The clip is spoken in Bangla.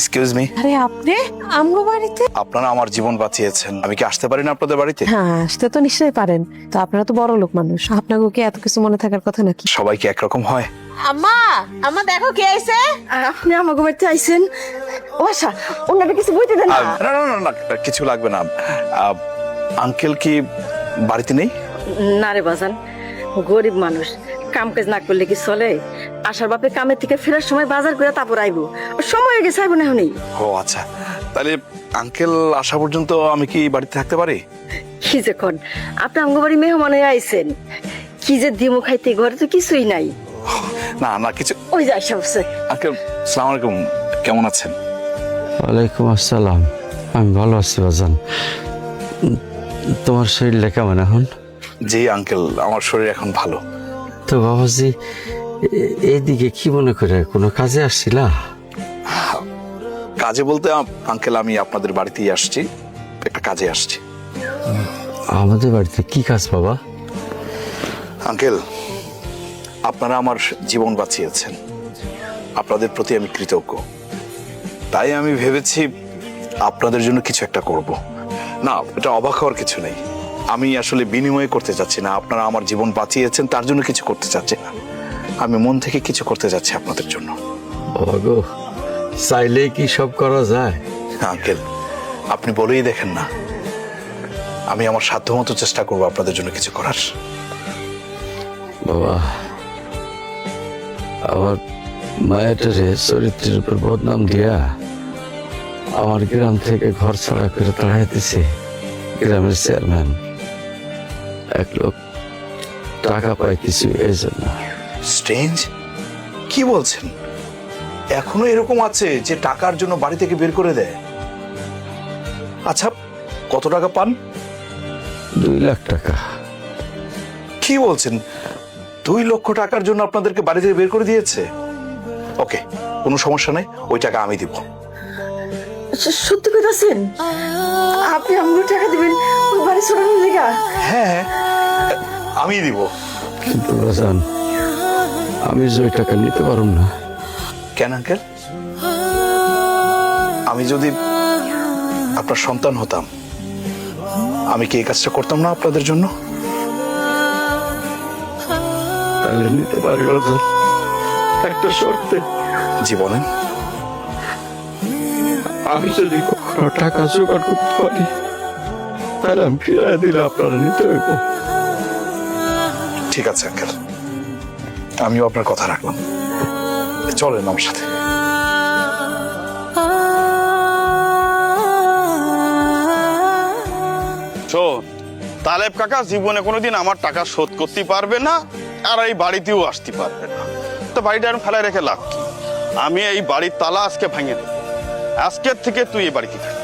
এক্সকিউজ মি, আরে আপনি আমগো বাড়িতে? আপনারা আমার জীবন বাঁচিয়েছেন, আমি কি আসতে পারি না আপনাদের বাড়িতে? হ্যাঁ, আসতে তো নিশ্চয়ই পারেন। তো আপনারা তো বড় লোক মানুষ, আপনাকে কি এত কিছু মনে থাকার কথা নাকি? সবাই কি একরকম হয়? আম্মা, আম্মা দেখো কে আইছে। আপনি আমাকে বাড়িতে আইছেন? ও আশা, ওনারা কিছু বইতে দেন না। না না না না, কিছু লাগবে না। আঙ্কেল কি বাড়িতে নেই? না রে বাজান, গরিব মানুষ, কাম কাজ না করলে কি চলে? আশার বাপে কামের থেকে ফেরার সময় বাজার করে তারপর আইবো, সময় হয়ে গেছে, আইবো না এখনই। ও আচ্ছা, তাহলে আঙ্কেল আসা পর্যন্ত আমি কি বাড়িতে থাকতে পারি? কি যে কন, আপনি আমগো বাড়ি মেহমান হয়ে আইছেন, কি যে দিমু খাইতে, ঘরে তো কিছুই নাই। না না কিছু। ওই যে আইসা বসে। আঙ্কেল আসসালামু আলাইকুম, কেমন আছেন? ওয়ালাইকুম আসসালাম। আমি ভালো আছি বাজান। তোমার শরীরটা কেমন এখন? জি আঙ্কেল, আমার শরীর এখন ভালো। তো বাবাজি, এইদিকে কি মনে করে কোনো কাজে আসছিলা? কাজে বলতে আঙ্কেল আমি আপনাদের বাড়িতেই আসছি, একটা কাজে আসছি। আমাদের বাড়িতে কি কাজ বাবা? আঙ্কেল, আপনারা আমার জীবন বাঁচিয়েছেন, আপনাদের প্রতি আমি কৃতজ্ঞ। তাই আমি ভেবেছি আপনাদের জন্য কিছু একটা করব। না, এটা অবাক হওয়ার কিছু নেই। আমি আসলে বিনিময় করতে চাচ্ছি না, আপনারা আমার জীবন বাঁচিয়েছেন তার জন্য কিছু করতে চাচ্ছি না। আমি মন থেকে কিছু করতে যাচ্ছি আপনাদের জন্য। বাবা গো, চাইলেই কি সব করা যায়? আঙ্কেল, আপনি বলেই দেখেন না, আমি আমার সাধ্যমতো চেষ্টা করব আপনাদের জন্য কিছু করার। বাবা, আমার মায়াটারে চরিত্রের উপর বদনাম দিয়া আমার গ্রাম থেকে ঘর ছাড়া করে তাড়াইতেছে গ্রামের চেয়ারম্যান। এক লোক টাকা পায় কিছু, এই জন্য। স্ট্রেঞ্জ, কি বলছেন? এখনো এরকম আছে যে টাকার জন্য বাড়ি থেকে বের করে দেয়? আচ্ছা, কত টাকা পান? 2 লাখ টাকা। কি বলছেন? 2 লক্ষ টাকার জন্য আপনাদেরকে বাড়ি থেকে বের করে দিয়েছে? ওকে, কোনো সমস্যা নেই, ওই টাকা আমি দিব। সত্যি কইতাছেন? আপনি আমগো টাকা দিবেন ওই বাড়ি ছড়ানোর লেগা? হ্যাঁ, আমি দিব। কিন্তু বাজান, আমি যে ওই টাকা নিতে পারুম না। কেন আঙ্কেল? আমি যদি আপনার সন্তান হতাম, আমি কি এই কাজটা করতাম না আপনাদের জন্য? তাহলে নিতে পারি বাজান, একটা শর্তে। জি বলেন। আমি যদি কখনো টাকা জোগাড় করতে পারি, তাহলে আমি ফিরাই দিলে আপনারা নিতে হইব। ঠিক আছে আঙ্কেল, আমিও আপনার কথা রাখলাম। চলেন আমার সাথে। শোন, তালেব কাকা জীবনে কোনোদিন আমার টাকা শোধ করতে পারবে না, আর এই বাড়িতেও আসতে পারবে না। তো বাড়িটা আমি ফেলায় রেখে লাভ কি? আমি এই বাড়ির তালা আজকে ভাঙে দেব। আজকের থেকে তুই এই বাড়িতে থাক।